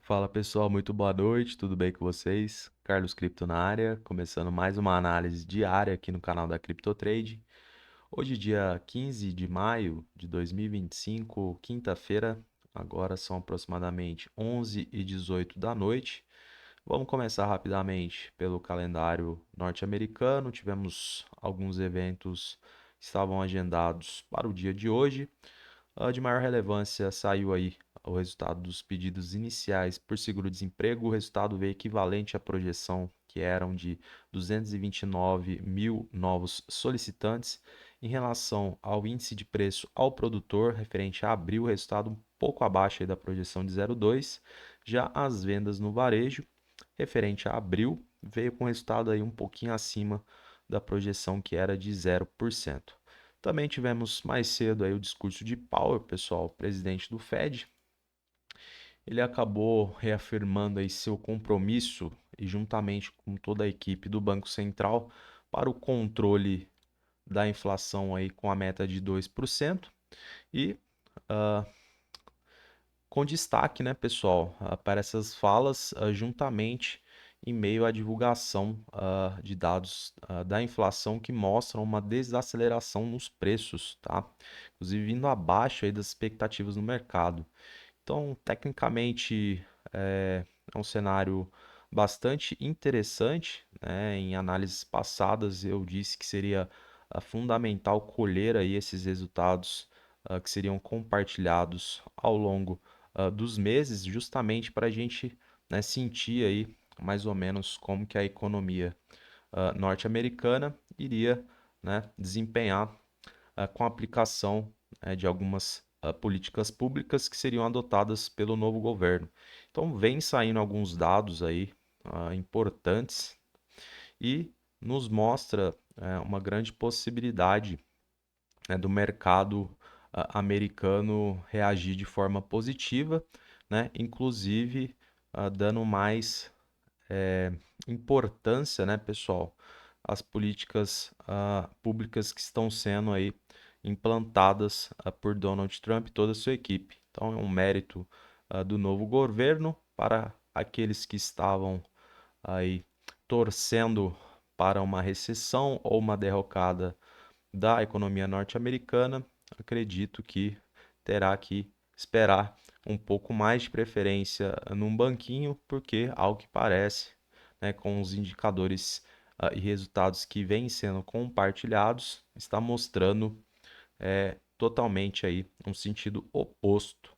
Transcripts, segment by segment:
Fala pessoal, muito boa noite, tudo bem com vocês? Carlos Cripto na área, começando mais uma análise diária aqui no canal da CryptoTrade. Hoje, dia 15 de maio de 2025, quinta-feira, agora são aproximadamente 11h18 da noite. Vamos começar rapidamente pelo calendário norte-americano. Tivemos alguns eventos que estavam agendados para o dia de hoje. De maior relevância saiu aí o resultado dos pedidos iniciais por seguro-desemprego. O resultado veio equivalente à projeção, que eram de 229 mil novos solicitantes. Em relação ao índice de preço ao produtor, referente a abril, resultado um pouco abaixo aí da projeção de 0,2. Já as vendas no varejo, referente a abril, veio com resultado aí um pouquinho acima da projeção, que era de 0%. Também tivemos mais cedo aí o discurso de Powell, pessoal, presidente do Fed. Ele acabou reafirmando aí seu compromisso e juntamente com toda a equipe do Banco Central para o controle da inflação aí com a meta de 2% e uh, com destaque, né, pessoal, para essas falas, juntamente em meio à divulgação de dados da inflação que mostram uma desaceleração nos preços, tá? Inclusive vindo abaixo aí das expectativas no mercado. Então, tecnicamente, é um cenário bastante interessante, né? Em análises passadas, eu disse que seria fundamental colher aí esses resultados que seriam compartilhados ao longo dos meses, justamente para a gente, né, sentir aí mais ou menos como que a economia norte-americana iria, né, desempenhar com a aplicação de algumas políticas públicas que seriam adotadas pelo novo governo. Então, vem saindo alguns dados aí importantes e nos mostra uma grande possibilidade, né, do mercado americano reagir de forma positiva, né, inclusive dando mais importância, né, pessoal, às políticas públicas que estão sendo aí implantadas por Donald Trump e toda a sua equipe. Então é um mérito do novo governo para aqueles que estavam aí torcendo para uma recessão ou uma derrocada da economia norte-americana. Acredito que terá que esperar um pouco mais de preferência num banquinho, porque, ao que parece, né, com os indicadores e resultados que vêm sendo compartilhados, está mostrando totalmente aí um sentido oposto.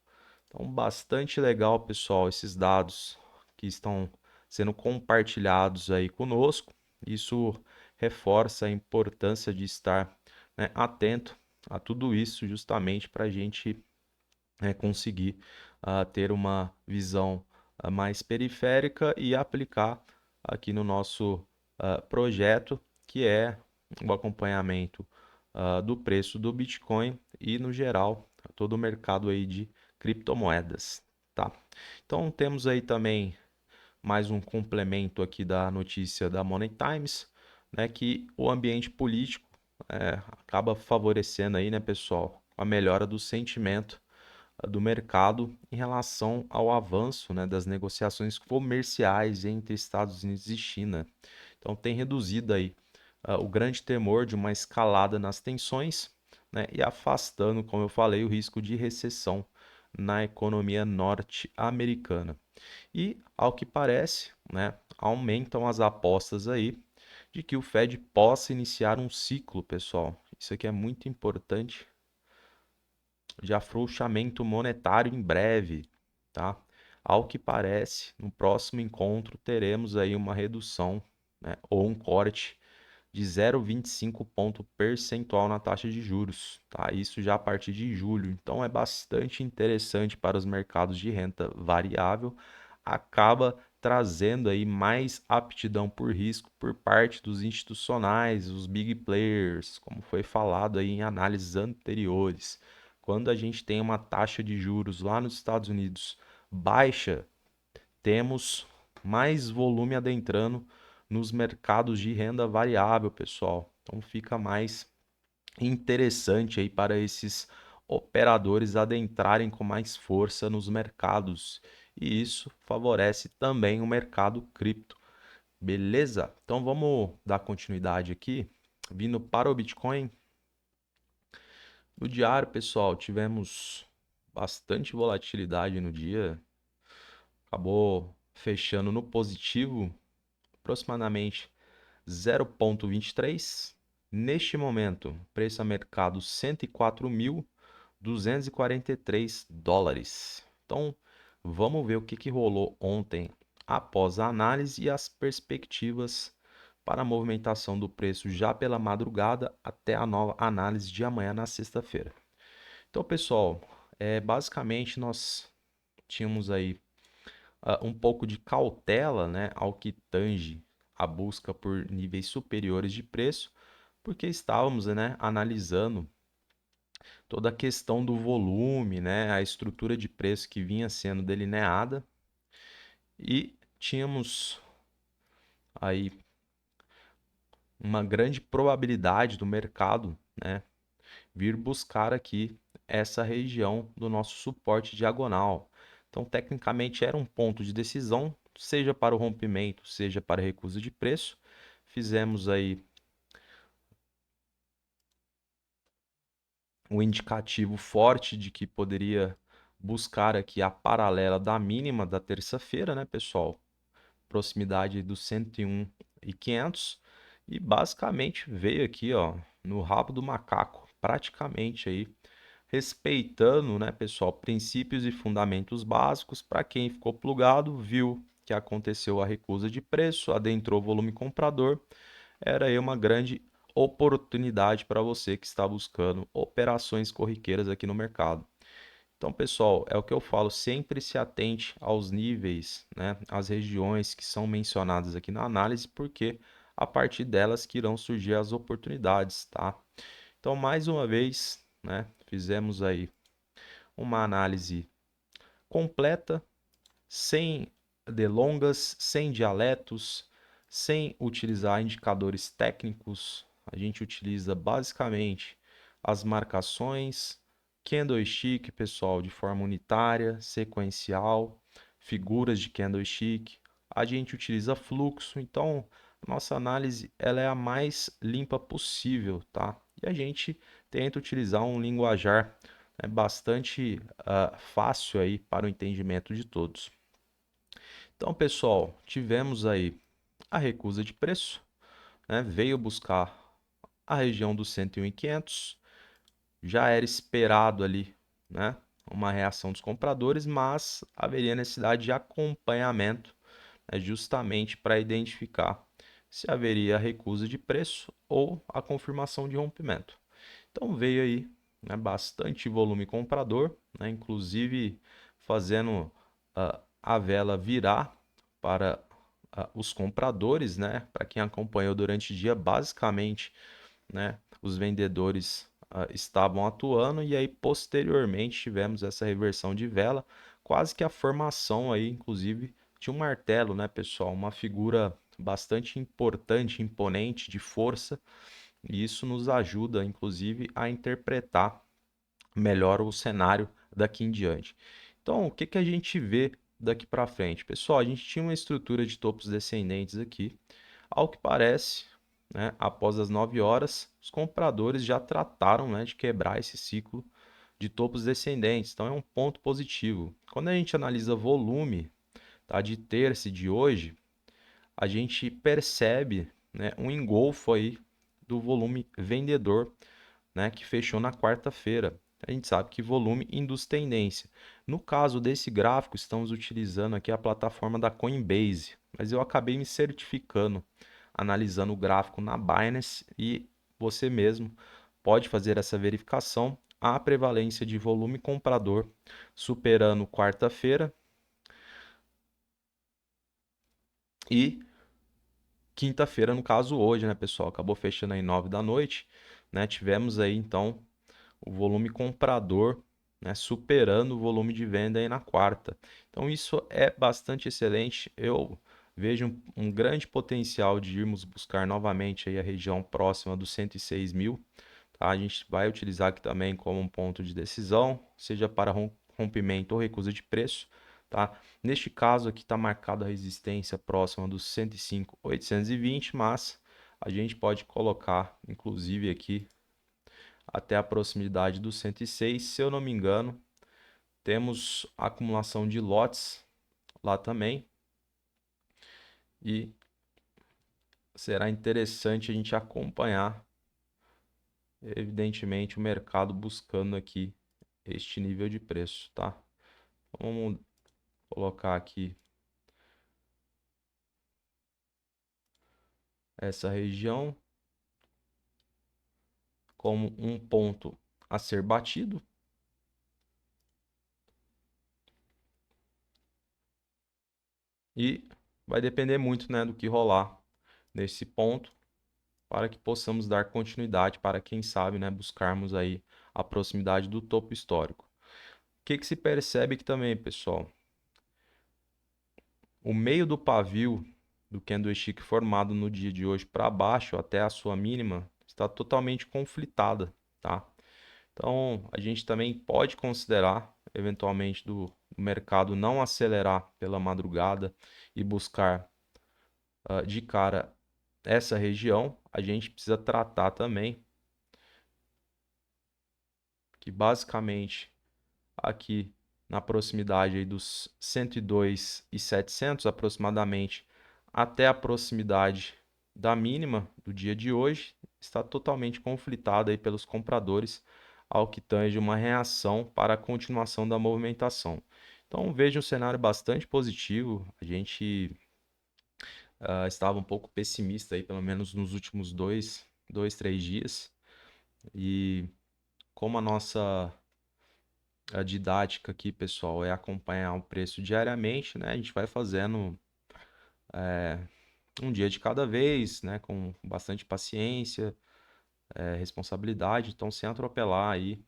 Então, bastante legal, pessoal, esses dados que estão sendo compartilhados aí conosco. Isso reforça a importância de estar, né, atento a tudo isso, justamente para a gente conseguir ter uma visão mais periférica e aplicar aqui no nosso projeto, que é o acompanhamento do preço do Bitcoin e, no geral, todo o mercado aí de criptomoedas, tá? Então, temos aí também mais um complemento aqui da notícia da Money Times, né, que o ambiente político acaba favorecendo aí, né, pessoal, a melhora do sentimento do mercado em relação ao avanço, né, das negociações comerciais entre Estados Unidos e China. Então tem reduzido aí o grande temor de uma escalada nas tensões, né, e afastando, como eu falei, o risco de recessão na economia norte-americana. E, ao que parece, né, aumentam as apostas aí de que o Fed possa iniciar um ciclo, pessoal. Isso aqui é muito importante, de afrouxamento monetário em breve, tá? Ao que parece, no próximo encontro teremos aí uma redução, né, ou um corte de 0,25 ponto percentual na taxa de juros, tá? Isso já a partir de julho. Então é bastante interessante para os mercados de renda variável, acaba trazendo aí mais aptidão por risco por parte dos institucionais, os big players, como foi falado aí em análises anteriores. Quando a gente tem uma taxa de juros lá nos Estados Unidos baixa, temos mais volume adentrando nos mercados de renda variável, pessoal. Então fica mais interessante aí para esses operadores adentrarem com mais força nos mercados. e isso favorece também o mercado cripto. Beleza? Então vamos dar continuidade aqui, vindo para o Bitcoin. No diário, pessoal, tivemos bastante volatilidade no dia, acabou fechando no positivo, aproximadamente 0,23. Neste momento, preço a mercado 104.243 dólares. Então, vamos ver o que rolou ontem após a análise e as perspectivas para a movimentação do preço já pela madrugada até a nova análise de amanhã na sexta-feira. Então, pessoal, basicamente nós tínhamos aí um pouco de cautela, né, ao que tange a busca por níveis superiores de preço, porque estávamos, né, analisando toda a questão do volume, né, a estrutura de preço que vinha sendo delineada e tínhamos aí uma grande probabilidade do mercado, né, vir buscar aqui essa região do nosso suporte diagonal. Então, tecnicamente, era um ponto de decisão, seja para o rompimento, seja para recusa de preço. Fizemos aí um indicativo forte de que poderia buscar aqui a paralela da mínima da terça-feira, né, pessoal? Proximidade dos 101.500 e basicamente veio aqui, ó, no rabo do macaco, praticamente aí respeitando, né, pessoal, princípios e fundamentos básicos. Para quem ficou plugado, viu que aconteceu a recusa de preço, adentrou o volume comprador, era aí uma grande oportunidade para você que está buscando operações corriqueiras aqui no mercado. Então, pessoal, é o que eu falo, sempre se atente aos níveis, né, às regiões que são mencionadas aqui na análise, porque a partir delas que irão surgir as oportunidades, tá? Então, mais uma vez, né, fizemos aí uma análise completa, sem delongas, sem dialetos, sem utilizar indicadores técnicos. A gente utiliza basicamente as marcações, candlestick, pessoal, de forma unitária, sequencial, figuras de candlestick. A gente utiliza fluxo, então nossa análise ela é a mais limpa possível, tá? E a gente tenta utilizar um linguajar bastante fácil aí para o entendimento de todos. Então, pessoal, tivemos aí a recusa de preço, né? Veio buscar a região dos 101.500, já era esperado ali, né, uma reação dos compradores, mas haveria necessidade de acompanhamento, né, justamente para identificar se haveria recusa de preço ou a confirmação de rompimento. Então veio aí, né, bastante volume comprador, né, inclusive fazendo a vela virar para os compradores, né? Para quem acompanhou durante o dia, basicamente, né, os vendedores estavam atuando e aí posteriormente tivemos essa reversão de vela, quase que a formação aí, inclusive, de um martelo, né, pessoal? Uma figura bastante importante, imponente, de força, e isso nos ajuda, inclusive, a interpretar melhor o cenário daqui em diante. Então, o que que a gente vê daqui para frente? Pessoal, a gente tinha uma estrutura de topos descendentes aqui. Ao que parece, né, após as 9 horas, os compradores já trataram, né, de quebrar esse ciclo de topos descendentes. Então, é um ponto positivo. Quando a gente analisa volume, tá, de terça e de hoje, a gente percebe, né, um engolfo aí do volume vendedor, né, que fechou na quarta-feira. A gente sabe que volume induz tendência. No caso desse gráfico, estamos utilizando aqui a plataforma da Coinbase, mas eu acabei me certificando, analisando o gráfico na Binance e você mesmo pode fazer essa verificação. A prevalência de volume comprador superando quarta-feira e quinta-feira, no caso hoje, né, pessoal? Acabou fechando aí 9 da noite, né? Tivemos aí então o volume comprador, né, superando o volume de venda aí na quarta. Então isso é bastante excelente. Eu vejo um grande potencial de irmos buscar novamente aí a região próxima dos 106 mil. Tá? A gente vai utilizar aqui também como um ponto de decisão, seja para rompimento ou recusa de preço. tá? Neste caso aqui está marcada a resistência próxima dos 105.820, mas a gente pode colocar, inclusive aqui, até a proximidade dos 106, se eu não me engano. Temos acumulação de lotes lá também. E será interessante a gente acompanhar, evidentemente, o mercado buscando aqui este nível de preço, tá? Vamos colocar aqui essa região como um ponto a ser batido. E vai depender muito, né, do que rolar nesse ponto para que possamos dar continuidade para, quem sabe, né, buscarmos aí a proximidade do topo histórico. O que que se percebe aqui também, pessoal? O meio do pavio do candlestick formado no dia de hoje para baixo até a sua mínima está totalmente conflitada, tá? Então, a gente também pode considerar, eventualmente, do mercado não acelerar pela madrugada e buscar de cara essa região. A gente precisa tratar também que basicamente aqui na proximidade aí dos 102.700 aproximadamente até a proximidade da mínima do dia de hoje está totalmente conflitada aí pelos compradores ao que tange uma reação para a continuação da movimentação. Então vejo um cenário bastante positivo. A gente estava um pouco pessimista aí, pelo menos nos últimos dois, 3 dias. E como a didática aqui, pessoal, é acompanhar o preço diariamente, né? A gente vai fazendo um dia de cada vez, né? Com bastante paciência, responsabilidade, então sem atropelar aí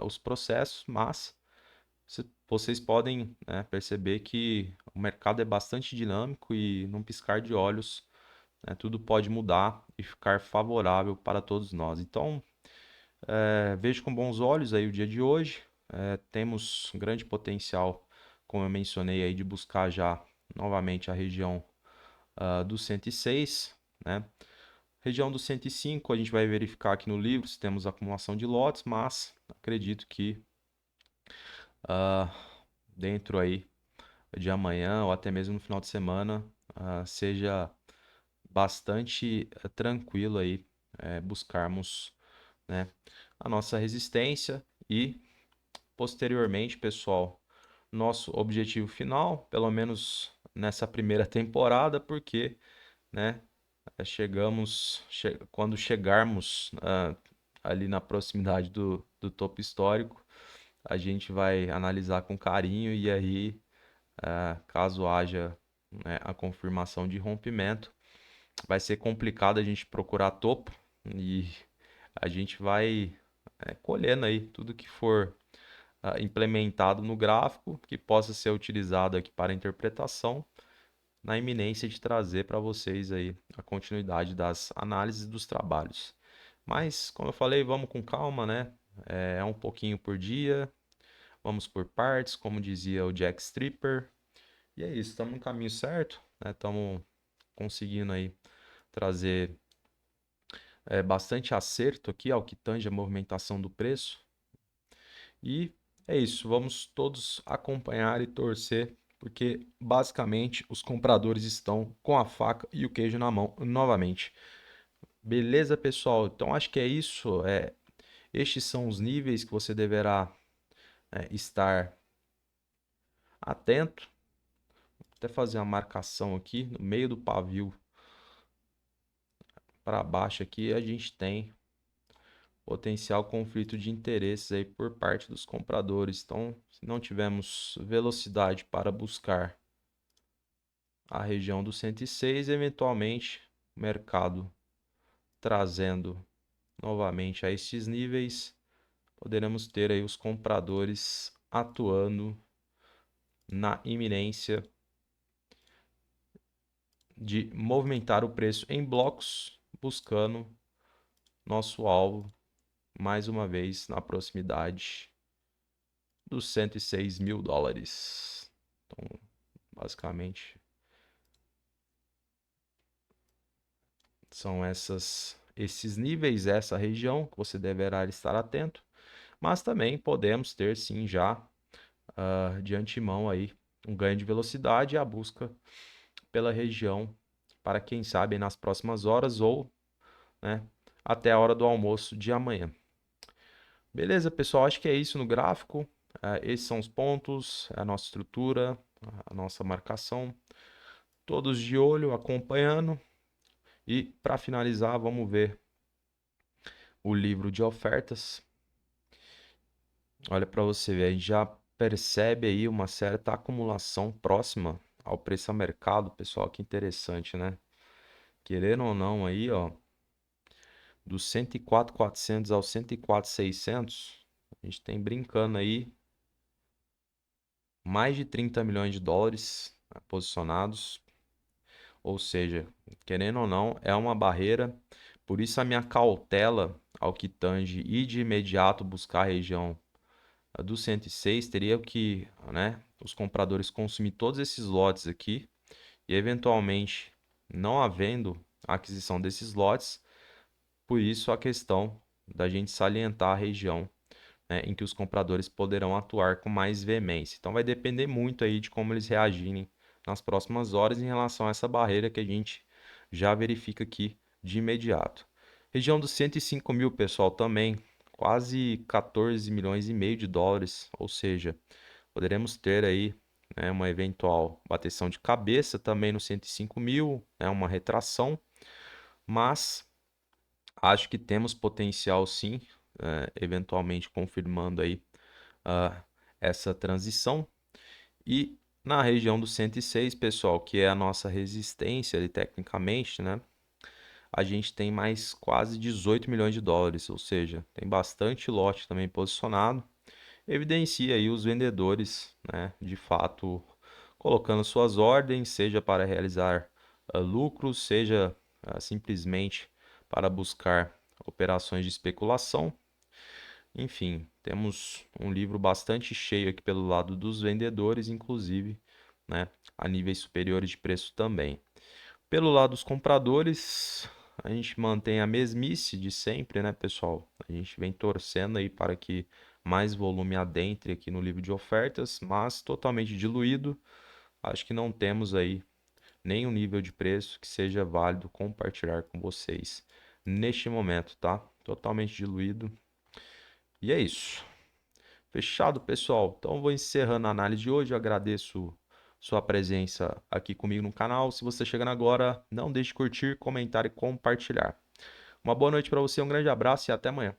os processos, mas vocês podem, né, perceber que o mercado é bastante dinâmico e num piscar de olhos, né, tudo pode mudar e ficar favorável para todos nós. Então, vejo com bons olhos aí o dia de hoje. Temos um grande potencial, como eu mencionei aí, de buscar já novamente a região do 106, né? Região do 105, a gente vai verificar aqui no livro se temos acumulação de lotes, mas acredito que ah, dentro aí de amanhã ou até mesmo no final de semana seja bastante tranquilo aí buscarmos, né, a nossa resistência e posteriormente, pessoal, nosso objetivo final, pelo menos nessa primeira temporada, porque, né, quando chegarmos ali na proximidade do topo histórico, a gente vai analisar com carinho e aí, caso haja, né, a confirmação de rompimento, vai ser complicado a gente procurar topo e a gente vai colhendo aí tudo que for implementado no gráfico que possa ser utilizado aqui para interpretação, na iminência de trazer para vocês aí a continuidade das análises dos trabalhos. Mas, como eu falei, vamos com calma, né? É um pouquinho por dia, vamos por partes, como dizia o Jack Stripper. E é isso, estamos no caminho certo, né? Estamos conseguindo aí trazer bastante acerto aqui ao que tange a movimentação do preço. E é isso, vamos todos acompanhar e torcer, porque basicamente os compradores estão com a faca e o queijo na mão novamente. Beleza, pessoal? Então acho que é isso. Estes são os níveis que você deverá estar atento. Vou até fazer uma marcação aqui no meio do pavio para baixo aqui. A gente tem potencial conflito de interesses aí por parte dos compradores. Então, se não tivermos velocidade para buscar a região do 106, eventualmente o mercado trazendo novamente a estes níveis, poderemos ter aí os compradores atuando na iminência de movimentar o preço em blocos, buscando nosso alvo mais uma vez na proximidade dos 106 mil dólares. Então, basicamente, são esses níveis, essa região que você deverá estar atento. Mas também podemos ter sim já de antemão aí um ganho de velocidade e a busca pela região para quem sabe nas próximas horas ou, né, até a hora do almoço de amanhã. Beleza, pessoal? Acho que é isso no gráfico. Esses são os pontos, a nossa estrutura, a nossa marcação. Todos de olho, acompanhando. E para finalizar, vamos ver o livro de ofertas. Olha para você ver, a gente já percebe aí uma certa acumulação próxima ao preço a mercado, pessoal. Que interessante, né? Querendo ou não aí, ó, dos 104.400 ao 104.600, a gente tem brincando aí mais de 30 milhões de dólares, né, posicionados. Ou seja, querendo ou não, é uma barreira. Por isso a minha cautela ao que tange e de imediato buscar a região do 106 teria que, né, os compradores consumir todos esses lotes aqui e eventualmente não havendo a aquisição desses lotes, por isso a questão da gente salientar a região, né, em que os compradores poderão atuar com mais veemência. Então vai depender muito aí de como eles reagirem nas próximas horas em relação a essa barreira que a gente já verifica aqui de imediato. Região dos 105 mil, pessoal, também quase 14 milhões e meio de dólares, ou seja, poderemos ter aí, né, uma eventual bateção de cabeça também no 105 mil, né, uma retração, mas acho que temos potencial sim, eventualmente confirmando aí ah, essa transição. E na região do 106, pessoal, que é a nossa resistência ali, tecnicamente, né? A gente tem mais quase 18 milhões de dólares, ou seja, tem bastante lote também posicionado. Evidencia aí os vendedores, né, de fato, colocando suas ordens, seja para realizar lucros, seja simplesmente para buscar operações de especulação. Enfim, temos um livro bastante cheio aqui pelo lado dos vendedores, inclusive, né, a níveis superiores de preço também. Pelo lado dos compradores, a gente mantém a mesmice de sempre, né, pessoal? A gente vem torcendo aí para que mais volume adentre aqui no livro de ofertas, mas totalmente diluído. Acho que não temos aí nenhum nível de preço que seja válido compartilhar com vocês neste momento, tá? Totalmente diluído. E é isso. Fechado, pessoal? Então vou encerrando a análise de hoje. Eu agradeço sua presença aqui comigo no canal. Se você chegando agora, não deixe de curtir, comentar e compartilhar. Uma boa noite para você, um grande abraço e até amanhã.